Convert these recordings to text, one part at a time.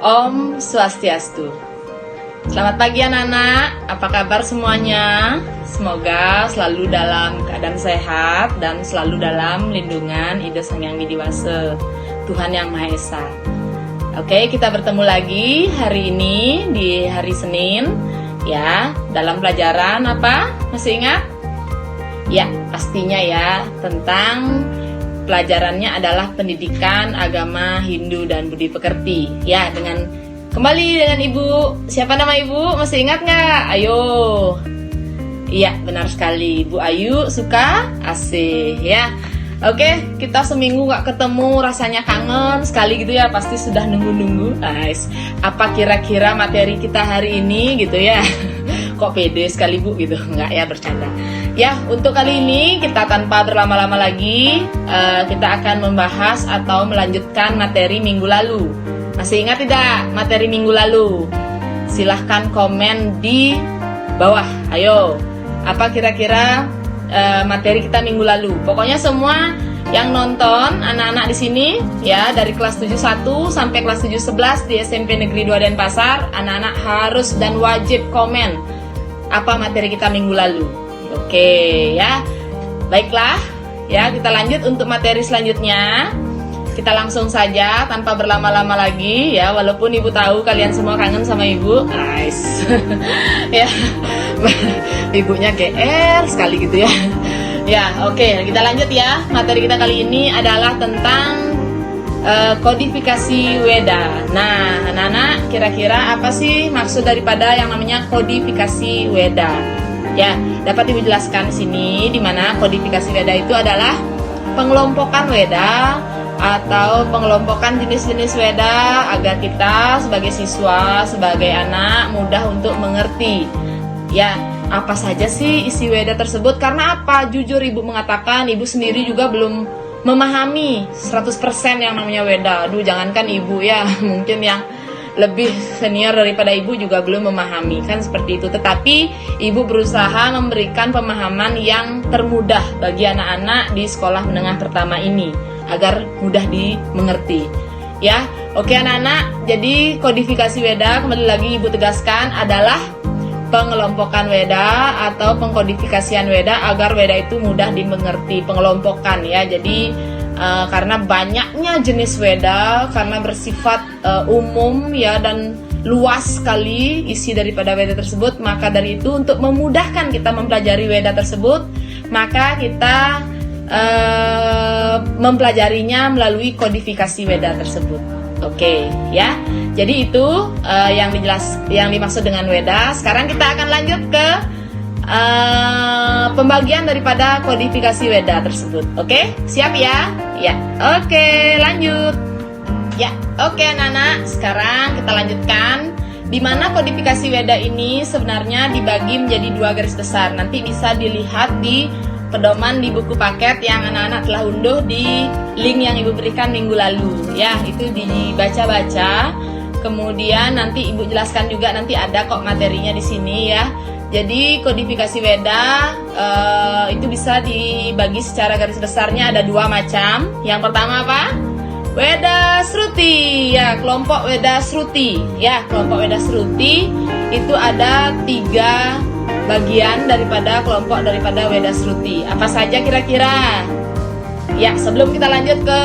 Om Swastiastu. Selamat pagi anak-anak, apa kabar semuanya? Semoga selalu dalam keadaan sehat dan selalu dalam lindungan Ida Sang Hyang Widiwasa, Tuhan Yang Maha Esa. Oke, kita bertemu lagi hari ini di hari Senin ya, dalam pelajaran apa? Masih ingat? Ya, pastinya ya, tentang pelajarannya adalah pendidikan agama Hindu dan budi pekerti. Ya, kembali dengan Ibu. Siapa nama Ibu? Masih ingat nggak? Ayo. Iya, benar sekali. Ibu Ayu Suka Asih ya. Oke, kita seminggu nggak ketemu, rasanya kangen sekali gitu ya. Pasti sudah nunggu-nunggu. Nice. Apa kira-kira materi kita hari ini gitu ya? Kok pede sekali Bu gitu? Nggak ya, bercanda. Ya, untuk kali ini kita tanpa berlama-lama lagi, kita akan membahas atau melanjutkan materi minggu lalu. Masih ingat tidak materi minggu lalu? Silahkan komen di bawah. Ayo, apa kira-kira materi kita minggu lalu? Pokoknya semua yang nonton, anak-anak di sini ya, dari kelas 71 sampai kelas 711 di SMP Negeri 2 Denpasar, anak-anak harus dan wajib komen apa materi kita minggu lalu. Oke ya, baiklah ya, kita lanjut untuk materi selanjutnya. Kita langsung saja tanpa berlama-lama lagi ya, walaupun Ibu tahu kalian semua kangen sama Ibu. Nice. Ya, Ibunya GR sekali gitu ya. Ya, oke, kita lanjut ya. Materi kita kali ini adalah tentang kodifikasi Weda. Nah, anak-anak, kira-kira apa sih maksud daripada yang namanya kodifikasi Weda? Ya, dapat Ibu jelaskan di sini, di mana kodifikasi Weda itu adalah pengelompokan Weda atau pengelompokan jenis-jenis Weda agar kita sebagai siswa, sebagai anak mudah untuk mengerti. Ya, apa saja sih isi Weda tersebut? Karena apa? Jujur Ibu mengatakan Ibu sendiri juga belum memahami 100% yang namanya Weda. Aduh, jangankan Ibu ya, mungkin yang lebih senior daripada Ibu juga belum memahami, kan seperti itu. Tetapi Ibu berusaha memberikan pemahaman yang termudah bagi anak-anak di sekolah menengah pertama ini agar mudah dimengerti. Ya, oke anak-anak, jadi kodifikasi Weda kembali lagi Ibu tegaskan adalah pengelompokan Weda atau pengkodifikasian Weda agar Weda itu mudah dimengerti. Pengelompokan ya, jadi karena banyaknya jenis Weda, karena bersifat umum ya dan luas sekali isi daripada Weda tersebut, maka dari itu untuk memudahkan kita mempelajari Weda tersebut, maka kita mempelajarinya melalui kodifikasi Weda tersebut. Oke ya, jadi itu yang dimaksud dengan Weda. Sekarang kita akan lanjut ke pembagian daripada kodifikasi Weda tersebut. Oke, siap ya? Ya, oke, lanjut. Ya, oke anak-anak, sekarang kita lanjutkan di mana kodifikasi Weda ini sebenarnya dibagi menjadi 2 garis besar. Nanti bisa dilihat di pedoman di buku paket yang anak-anak telah unduh di link yang Ibu berikan minggu lalu. Ya, itu dibaca-baca. Kemudian nanti Ibu jelaskan juga, nanti ada kok materinya di sini ya. Jadi kodifikasi Weda itu bisa dibagi secara garis besarnya ada 2 macam. Yang pertama apa? Weda Sruti. Ya, kelompok Weda Sruti. Ya, kelompok Weda Sruti itu ada 3 bagian daripada kelompok daripada Weda Sruti. Apa saja kira-kira? Ya, sebelum kita lanjut ke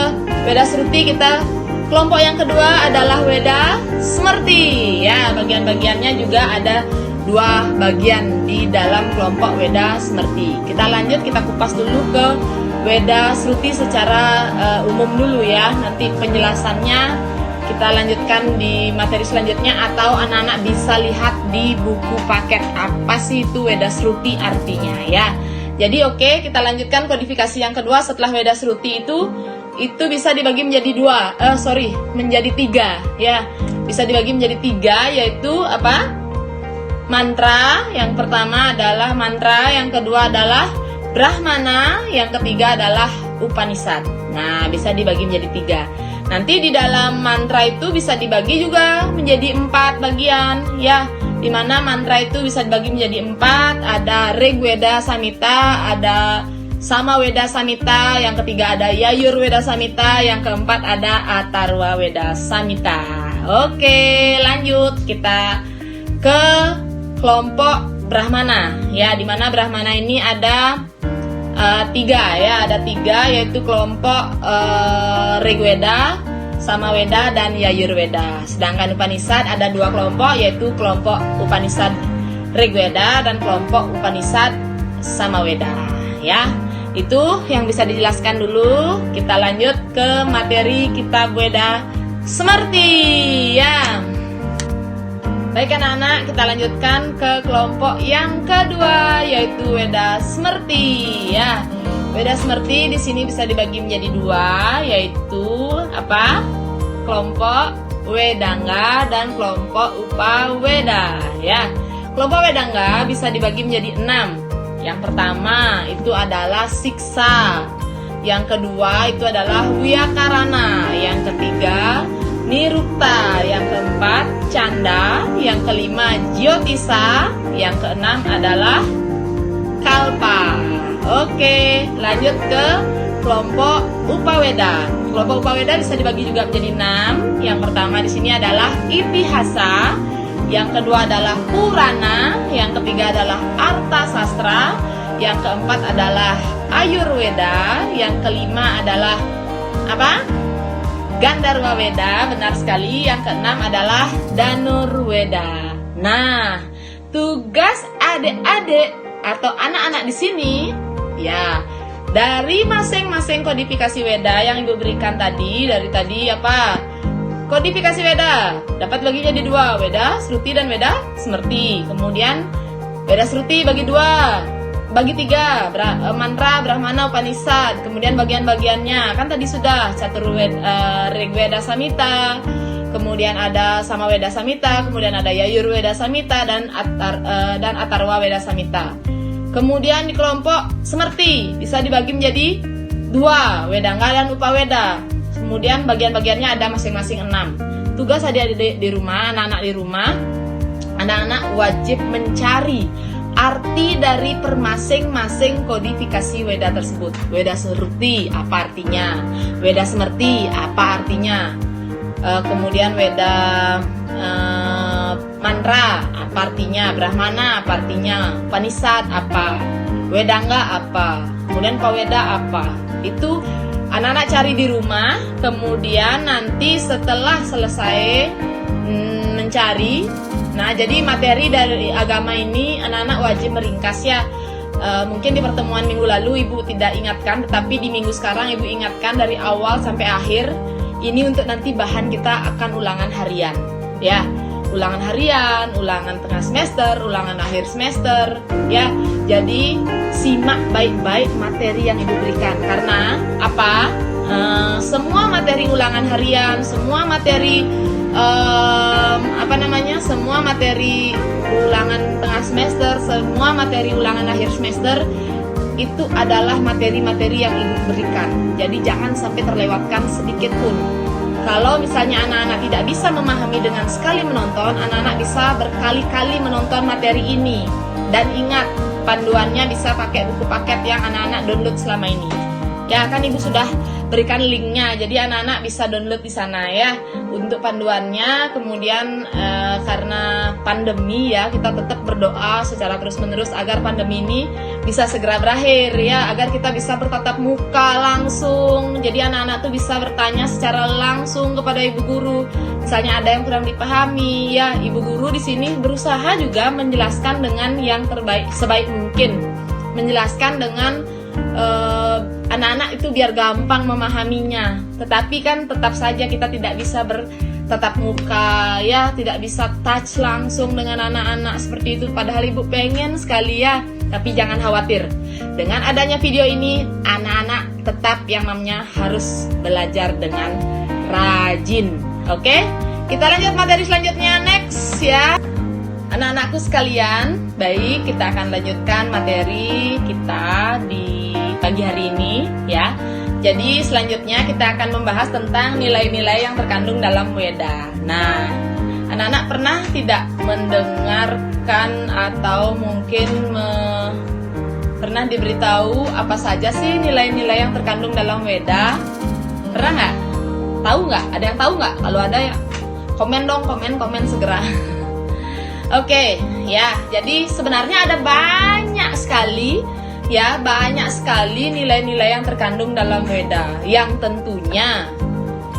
Weda Sruti, kita kelompok yang kedua adalah Weda Smerti. Ya, bagian-bagiannya juga ada 2 bagian di dalam kelompok Weda Smerti. Kita lanjut, kita kupas dulu ke Weda Sruti secara umum dulu ya. Nanti penjelasannya kita lanjutkan di materi selanjutnya, atau anak-anak bisa lihat di buku paket apa sih itu Weda Sruti artinya ya. Jadi oke, kita lanjutkan kodifikasi yang kedua setelah Weda Sruti itu bisa dibagi menjadi menjadi 3 ya. Bisa dibagi menjadi 3, yaitu apa? Mantra. Yang pertama adalah mantra, yang kedua adalah Brahmana, yang ketiga adalah Upanishad. Nah, bisa dibagi menjadi 3. Nanti di dalam mantra itu bisa dibagi juga menjadi 4 bagian ya, dimana mantra itu bisa dibagi menjadi 4. Ada Rigweda Samhita, ada Samaweda Samhita, yang ketiga ada Yajurveda Samhita, yang keempat ada Atharva Veda Samhita. Oke, lanjut kita ke kelompok Brahmana ya, dimana Brahmana ini ada tiga ya, ada tiga, yaitu kelompok Rigveda, Samaveda, dan Yajurveda. Sedangkan Upanishad ada dua kelompok, yaitu kelompok Upanishad Rigveda dan kelompok Upanishad Samaveda ya. Itu yang bisa dijelaskan dulu. Kita lanjut ke materi kitab Weda Smrti ya. Baik anak-anak, kita lanjutkan ke kelompok yang kedua, yaitu Weda Smrti ya. Weda Smrti di sini bisa dibagi menjadi dua, yaitu apa? Kelompok Wedanga dan kelompok Upaweda ya. Kelompok Wedanga bisa dibagi menjadi 6. Yang pertama itu adalah siksa, yang kedua itu adalah wiyakarana, yang ketiga nirukta, yang keempat canda, yang kelima jyotisa, yang keenam adalah kalpa. Oke, lanjut ke kelompok Upaweda. Kelompok Upaweda bisa dibagi juga menjadi 6. Yang pertama di sini adalah itihasa, yang kedua adalah Purana, yang ketiga adalah Arta Sastra, yang keempat adalah Ayurveda, yang kelima adalah apa? Gandharva Veda, benar sekali. Yang keenam adalah Dhanurveda. Nah, tugas adik-adik atau anak-anak di sini ya, dari masing-masing kodifikasi Weda yang Ibu berikan tadi, dari tadi apa? Kodifikasi Weda dapat bagi jadi dua, Weda Sruti dan Weda Smrti. Kemudian Weda Sruti bagi dua, bagi tiga, mantra, Brahmana, Upanishad. Kemudian bagian-bagiannya kan tadi sudah Rigveda Samhita, kemudian ada Samaveda Samhita, kemudian ada Yajurveda Samhita dan Atharva Veda Samhita. Kemudian di kelompok Smrti bisa dibagi menjadi dua, Wedanga dan Upaweda. Kemudian bagian-bagiannya ada masing-masing 6. Tugas adik-adik di rumah, anak-anak di rumah, anak-anak wajib mencari arti dari permasing-masing kodifikasi Weda tersebut. Weda Sruti apa artinya? Weda Smrti apa artinya? Kemudian Weda mantra apa artinya? Brahmana apa artinya? Upanishad apa? Wedanga apa? Kemudian Paweda apa? Itu anak-anak cari di rumah. Kemudian nanti setelah selesai mencari, nah jadi materi dari agama ini anak-anak wajib meringkas ya. Mungkin di pertemuan minggu lalu Ibu tidak ingatkan, tetapi di minggu sekarang Ibu ingatkan dari awal sampai akhir. Ini untuk nanti bahan kita akan ulangan harian ya. Ulangan harian, ulangan tengah semester, ulangan akhir semester ya. Jadi simak baik-baik materi yang Ibu berikan. Karena apa? Semua materi ulangan harian, semua materi semua materi ulangan tengah semester, semua materi ulangan akhir semester itu adalah materi-materi yang Ibu berikan. Jadi jangan sampai terlewatkan sedikit pun. Kalau misalnya anak-anak tidak bisa memahami dengan sekali menonton, anak-anak bisa berkali-kali menonton materi ini. Dan ingat, panduannya bisa pakai buku paket yang anak-anak download selama ini. Ya kan Ibu sudah berikan linknya, jadi anak-anak bisa download di sana ya untuk panduannya. Kemudian karena pandemi ya, kita tetap berdoa secara terus-menerus agar pandemi ini bisa segera berakhir ya, agar kita bisa bertatap muka langsung. Jadi anak-anak tuh bisa bertanya secara langsung kepada ibu guru. Misalnya ada yang kurang dipahami ya, ibu guru di sini berusaha juga menjelaskan dengan yang terbaik sebaik mungkin, menjelaskan dengan anak-anak itu biar gampang memahaminya. Tetapi kan tetap saja kita tidak bisa bertatap muka ya, tidak bisa touch langsung dengan anak-anak seperti itu. Padahal Ibu pengen sekali ya. Tapi jangan khawatir, dengan adanya video ini anak-anak tetap yang namanya harus belajar dengan rajin. Oke, kita lanjut materi selanjutnya, next ya anak-anakku sekalian. Baik, kita akan lanjutkan materi kita di pagi hari ini ya. Jadi selanjutnya kita akan membahas tentang nilai-nilai yang terkandung dalam Weda. Nah, anak-anak pernah tidak mendengarkan atau mungkin pernah diberitahu apa saja sih nilai-nilai yang terkandung dalam Weda? Pernah nggak? Tahu nggak? Ada yang tahu nggak? Kalau ada ya Komen dong, komen segera. Oke, ya. Jadi sebenarnya ada banyak sekali nilai-nilai yang terkandung dalam Weda, yang tentunya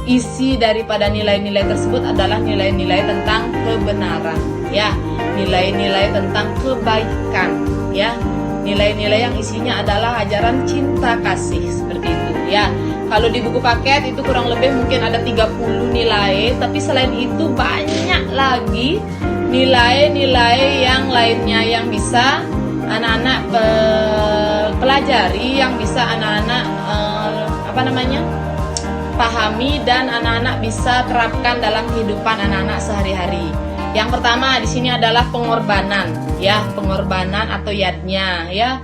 isi daripada nilai-nilai tersebut adalah nilai-nilai tentang kebenaran, ya, nilai-nilai tentang kebaikan, ya, nilai-nilai yang isinya adalah ajaran cinta kasih, seperti itu, ya. Kalau di buku paket itu kurang lebih mungkin ada 30 nilai, tapi selain itu banyak lagi nilai-nilai yang lainnya yang bisa anak-anak pelajari, yang bisa anak-anak pahami dan anak-anak bisa terapkan dalam kehidupan anak-anak sehari-hari. Yang pertama di sini adalah pengorbanan, ya, pengorbanan atau yadnya, ya.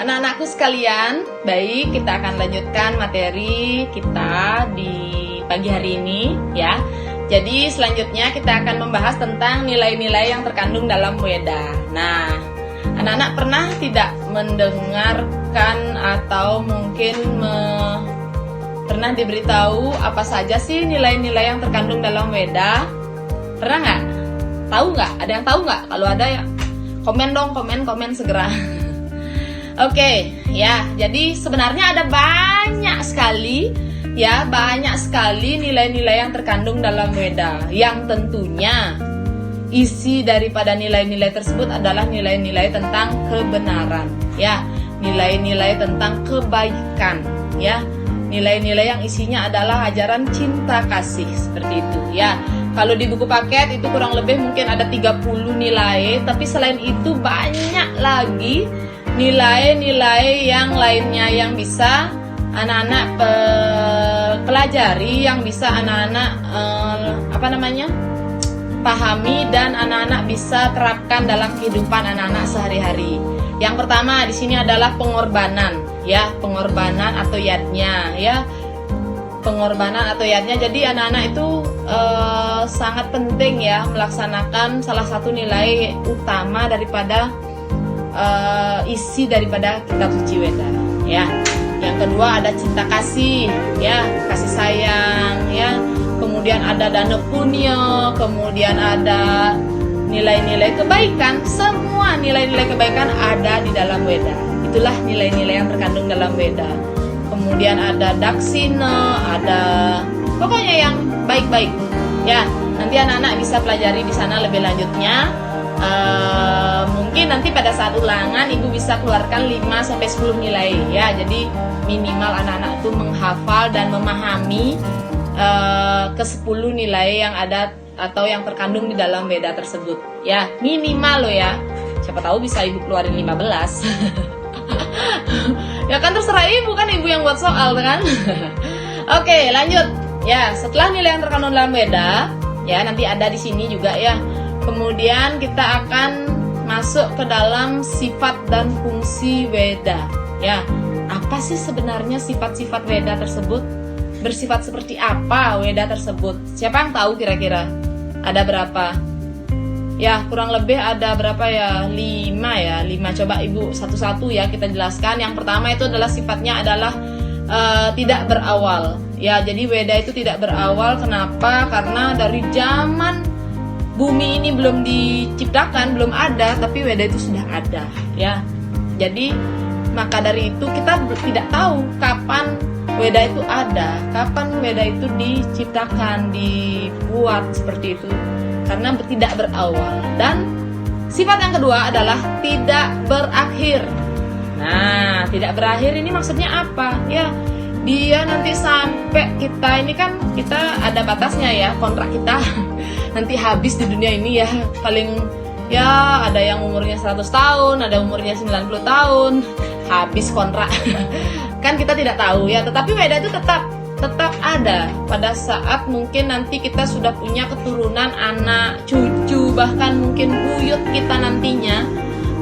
Anak-anakku sekalian, baik, kita akan lanjutkan materi kita di pagi hari ini, ya. Jadi selanjutnya kita akan membahas tentang nilai-nilai yang terkandung dalam Weda. Nah, anak-anak pernah tidak mendengarkan atau mungkin pernah diberitahu apa saja sih nilai-nilai yang terkandung dalam Weda? Pernah nggak? Tahu nggak? Ada yang tahu nggak? Kalau ada ya komen dong, komen segera. Oke, ya. Jadi sebenarnya ada banyak sekali nilai-nilai yang terkandung dalam Weda, yang tentunya isi daripada nilai-nilai tersebut adalah nilai-nilai tentang kebenaran, ya, nilai-nilai tentang kebaikan, ya, nilai-nilai yang isinya adalah ajaran cinta kasih, seperti itu, ya. Kalau di buku paket itu kurang lebih mungkin ada 30 nilai, tapi selain itu banyak lagi nilai-nilai yang lainnya yang bisa anak-anak pelajari, yang bisa anak-anak pahami dan anak-anak bisa terapkan dalam kehidupan anak-anak sehari-hari. Yang pertama di sini adalah pengorbanan, ya, pengorbanan atau yadnya, ya, pengorbanan atau yadnya. Jadi anak-anak itu sangat penting, ya, melaksanakan salah satu nilai utama daripada isi daripada kitab suci Weda, ya. Yang kedua ada cinta kasih, ya, kasih sayang, ya. Kemudian ada dana punya, kemudian ada nilai-nilai kebaikan. Semua nilai-nilai kebaikan ada di dalam Weda. Itulah nilai-nilai yang terkandung dalam Weda. Kemudian ada daksina, ada pokoknya yang baik-baik, ya. Nanti anak-anak bisa pelajari di sana lebih lanjutnya. Mungkin nanti pada saat ulangan ibu bisa keluarkan 5-10 nilai, ya. Jadi minimal anak-anak itu menghafal dan memahami ke-10 nilai yang ada atau yang terkandung di dalam Weda tersebut, ya, minimal loh, ya. Siapa tahu bisa ibu keluarin 15. Ya kan terserah ibu, kan ibu yang buat soal, kan. Oke, lanjut, ya. Setelah nilai yang terkandung dalam Weda, ya, nanti ada di sini juga, ya. Kemudian kita akan masuk ke dalam sifat dan fungsi Weda, ya. Apa sih sebenarnya sifat-sifat Weda tersebut? Bersifat seperti apa Weda tersebut? Siapa yang tahu kira-kira? Ada berapa? Ya, kurang lebih ada berapa ya? 5, ya. 5. Coba ibu satu-satu, ya, kita jelaskan. Yang pertama itu adalah sifatnya adalah tidak berawal. Ya, jadi Weda itu tidak berawal. Kenapa? Karena dari zaman bumi ini belum diciptakan, belum ada, tapi Weda itu sudah ada, ya. Jadi maka dari itu kita tidak tahu kapan Weda itu ada, kapan Weda itu diciptakan, dibuat seperti itu, karena tidak berawal. Dan sifat yang kedua adalah tidak berakhir. Nah, tidak berakhir ini maksudnya apa? Ya, dia nanti sampai kita ini kan kita ada batasnya, ya, kontrak kita nanti habis di dunia ini, ya, paling, ya, ada yang umurnya 100 tahun, ada umurnya 90 tahun, habis kontrak. Kan kita tidak tahu, ya, tetapi Weda itu tetap ada pada saat mungkin nanti kita sudah punya keturunan, anak, cucu, bahkan mungkin buyut kita nantinya,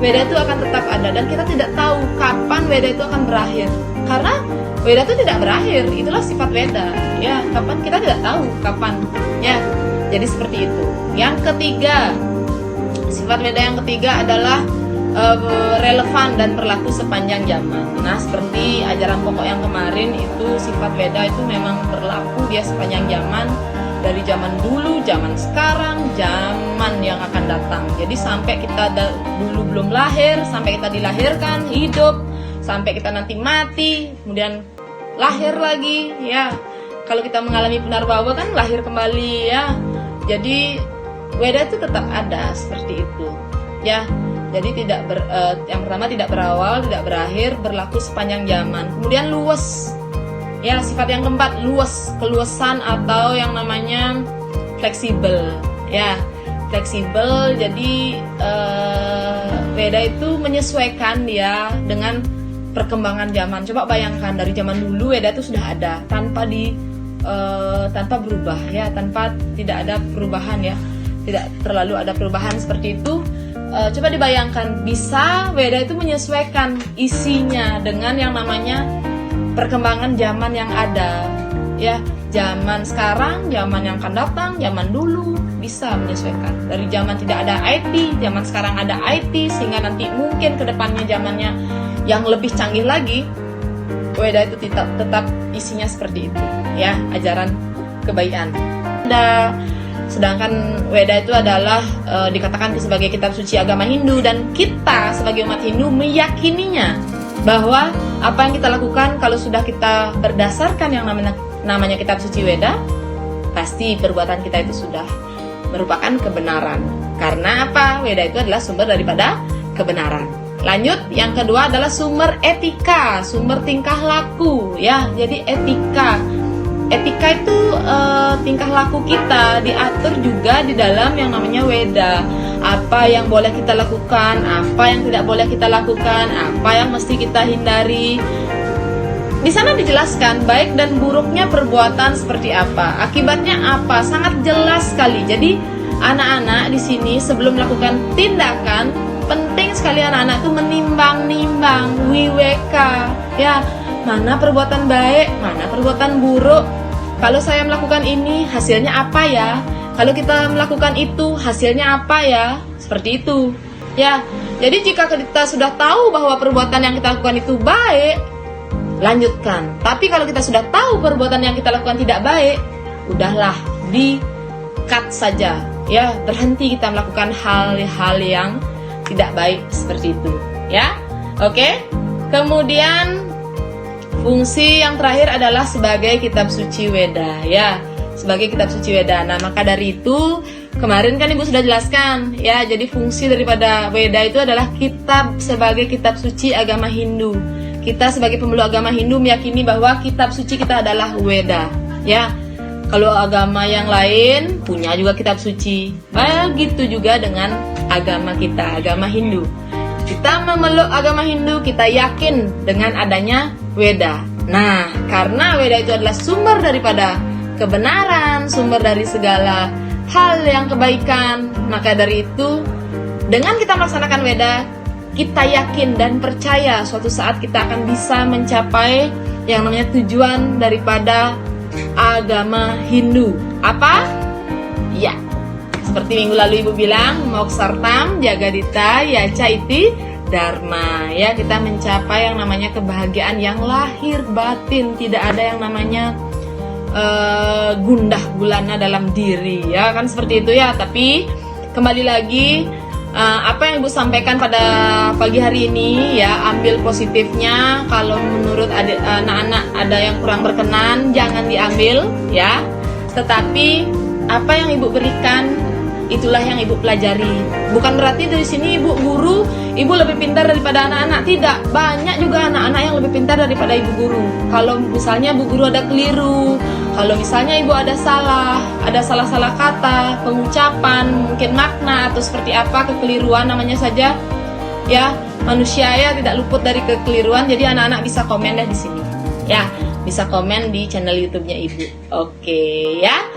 Weda itu akan tetap ada, dan kita tidak tahu kapan Weda itu akan berakhir. Karena Weda itu tidak berakhir, itulah sifat Weda, ya. Kapan kita tidak tahu kapan, ya. Jadi seperti itu. Yang ketiga, sifat Weda yang ketiga adalah relevan dan berlaku sepanjang zaman. Nah, seperti ajaran pokok yang kemarin itu, sifat Weda itu memang berlaku dia sepanjang zaman, dari zaman dulu, zaman sekarang, zaman yang akan datang. Jadi sampai kita dulu belum lahir, sampai kita dilahirkan, hidup, sampai kita nanti mati, kemudian lahir lagi, ya. Kalau kita mengalami punarbawa kan lahir kembali, ya. Jadi Weda itu tetap ada seperti itu, ya. Jadi yang pertama tidak berawal, tidak berakhir, berlaku sepanjang zaman. Kemudian luas. Ya, sifat yang keempat, keluasan atau yang namanya fleksibel. Ya, fleksibel. Jadi Weda itu menyesuaikan dia dengan perkembangan zaman. Coba bayangkan dari zaman dulu Weda itu sudah ada tanpa berubah, ya, tidak ada perubahan, ya, tidak terlalu ada perubahan seperti itu. Coba dibayangkan, bisa Weda itu menyesuaikan isinya dengan yang namanya perkembangan zaman yang ada, ya, zaman sekarang, zaman yang akan datang, zaman dulu, bisa menyesuaikan. Dari zaman tidak ada IT, zaman sekarang ada IT, sehingga nanti mungkin kedepannya zamannya yang lebih canggih lagi, Weda itu tetap isinya seperti itu, ya, ajaran kebaikan. Sedangkan Weda itu adalah dikatakan sebagai kitab suci agama Hindu, dan kita sebagai umat Hindu meyakininya bahwa apa yang kita lakukan kalau sudah kita berdasarkan yang namanya kitab suci Weda, pasti perbuatan kita itu sudah merupakan kebenaran. Karena apa? Weda itu adalah sumber daripada kebenaran. Lanjut, yang kedua adalah sumber etika, sumber tingkah laku, ya. Jadi etika itu tingkah laku kita diatur juga di dalam yang namanya Weda. Apa yang boleh kita lakukan, apa yang tidak boleh kita lakukan, apa yang mesti kita hindari. Di sana dijelaskan baik dan buruknya perbuatan seperti apa, akibatnya apa, sangat jelas sekali. Jadi anak-anak di sini sebelum melakukan tindakan, penting sekali anak-anak itu menimbang-nimbang, wiweka, ya, mana perbuatan baik, mana perbuatan buruk. Kalau saya melakukan ini, hasilnya apa ya? Kalau kita melakukan itu, hasilnya apa ya? Seperti itu, ya. Jadi jika kita sudah tahu bahwa perbuatan yang kita lakukan itu baik, lanjutkan. Tapi kalau kita sudah tahu perbuatan yang kita lakukan tidak baik, udahlah, di-cut saja, ya. Berhenti kita melakukan hal-hal yang tidak baik seperti itu, ya. Oke. Kemudian fungsi yang terakhir adalah sebagai kitab suci Weda, ya. Sebagai kitab suci Weda. Nah, maka dari itu kemarin kan Ibu sudah jelaskan, ya. Jadi fungsi daripada Weda itu adalah sebagai kitab suci agama Hindu. Kita sebagai pemeluk agama Hindu meyakini bahwa kitab suci kita adalah Weda, ya. Kalau agama yang lain punya juga kitab suci. Begitu juga dengan agama kita, agama Hindu. Kita memeluk agama Hindu, kita yakin dengan adanya Weda. Nah, karena Weda itu adalah sumber daripada kebenaran, sumber dari segala hal yang kebaikan, maka dari itu dengan kita melaksanakan Weda, kita yakin dan percaya suatu saat kita akan bisa mencapai yang namanya tujuan daripada agama Hindu. Apa? Ya, seperti minggu lalu Ibu bilang, moksartam jagadita yaca iti dharma, ya. Kita mencapai yang namanya kebahagiaan yang lahir batin, tidak ada yang namanya gundah gulana dalam diri, ya kan, seperti itu, ya. Tapi kembali lagi, apa yang Ibu sampaikan pada pagi hari ini, ya, ambil positifnya. Kalau menurut anak-anak ada yang kurang berkenan, jangan diambil, ya. Tetapi apa yang Ibu berikan, itulah yang Ibu pelajari. Bukan berarti dari sini Ibu guru, Ibu lebih pintar daripada anak-anak. Tidak, banyak juga anak-anak yang lebih pintar daripada Ibu guru. Kalau misalnya Bu guru ada keliru, kalau misalnya Ibu ada salah kata, pengucapan, mungkin makna atau seperti apa, kekeliruan namanya saja, ya. Manusia ya tidak luput dari kekeliruan. Jadi anak-anak bisa komen deh di sini, ya. Bisa komen di channel YouTube-nya Ibu. Oke, ya.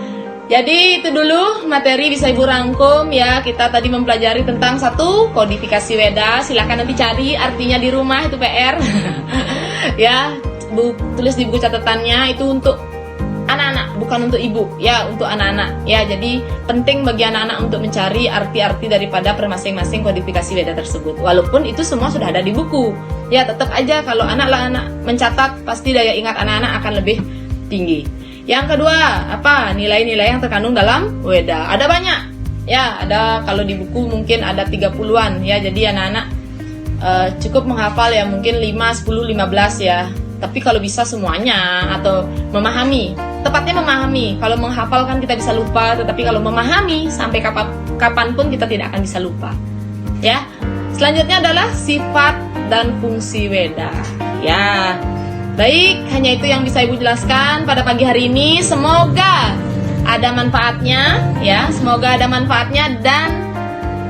Jadi itu dulu materi bisa Ibu rangkum, ya. Kita tadi mempelajari tentang 1. Kodifikasi Weda. Silahkan nanti cari artinya di rumah, itu PR. Ya, tulis di buku catatannya. Itu untuk anak-anak, bukan untuk Ibu, ya, untuk anak-anak, ya. Jadi penting bagi anak-anak untuk mencari arti-arti daripada masing-masing kodifikasi Weda tersebut. Walaupun itu semua sudah ada di buku, ya, tetap aja kalau anak-anak mencatat, pasti daya ingat anak-anak akan lebih tinggi. Yang kedua, apa? Nilai-nilai yang terkandung dalam Weda. Ada banyak. Ya, ada kalau di buku mungkin ada 30-an ya. Jadi anak-anak cukup menghafal ya, mungkin 5, 10, 15 ya. Tapi kalau bisa semuanya atau memahami, tepatnya memahami. Kalau menghafal kan kita bisa lupa, tetapi kalau memahami sampai kapanpun kita tidak akan bisa lupa. Ya. Selanjutnya adalah sifat dan fungsi Weda. Ya. Baik, hanya itu yang bisa Ibu jelaskan pada pagi hari ini. Semoga ada manfaatnya ya. Semoga ada manfaatnya dan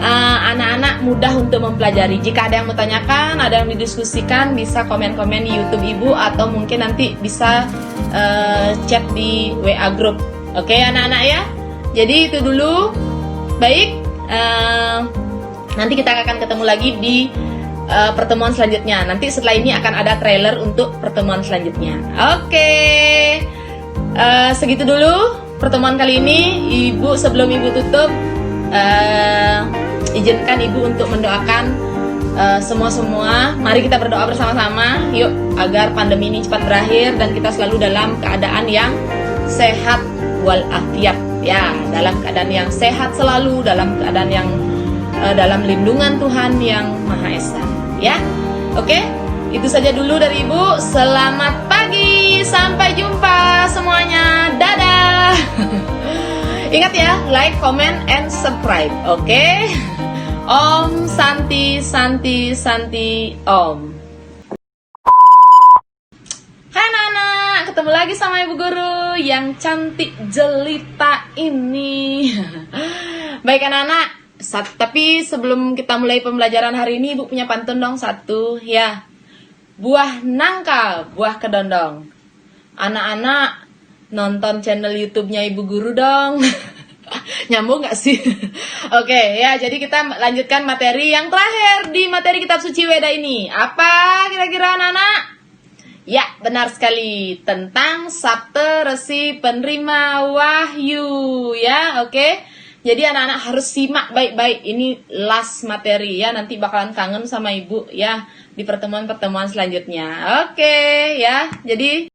anak-anak mudah untuk mempelajari. Jika ada yang mau tanyakan, ada yang didiskusikan, bisa komen-komen di YouTube Ibu atau mungkin nanti bisa chat di WA group. Oke, anak-anak ya. Jadi itu dulu. Baik, nanti kita akan ketemu lagi di pertemuan selanjutnya. Nanti setelah ini akan ada trailer untuk pertemuan selanjutnya. Oke, segitu dulu pertemuan kali ini. Ibu, sebelum Ibu tutup, izinkan Ibu untuk mendoakan semua. Mari kita berdoa bersama-sama yuk, agar pandemi ini cepat berakhir dan kita selalu dalam keadaan yang sehat walafiat ya, dalam keadaan yang sehat selalu, dalam keadaan yang dalam lindungan Tuhan yang Maha Esa ya. Oke, itu saja dulu dari Ibu. Selamat pagi, sampai jumpa semuanya, dadah. Ingat ya, like, comment, and subscribe. Oke? Om Santi Santi Santi Om. Hai anak-anak, ketemu lagi sama Ibu Guru yang cantik jelita ini. Baik anak-anak, tapi sebelum kita mulai pembelajaran hari ini, Ibu punya pantun dong satu ya. Buah nangka, buah kedondong. Anak-anak nonton channel YouTube-nya Ibu Guru dong. Nyambung gak sih? Oke ya, jadi kita lanjutkan materi yang terakhir di materi kitab suci Weda ini. Apa kira-kira anak-anak? Ya, benar sekali, tentang Sabte Resi Penerima Wahyu ya. Oke, jadi anak-anak harus simak baik-baik. Ini last materi ya, nanti bakalan kangen sama Ibu ya di pertemuan-pertemuan selanjutnya. Oke ya, jadi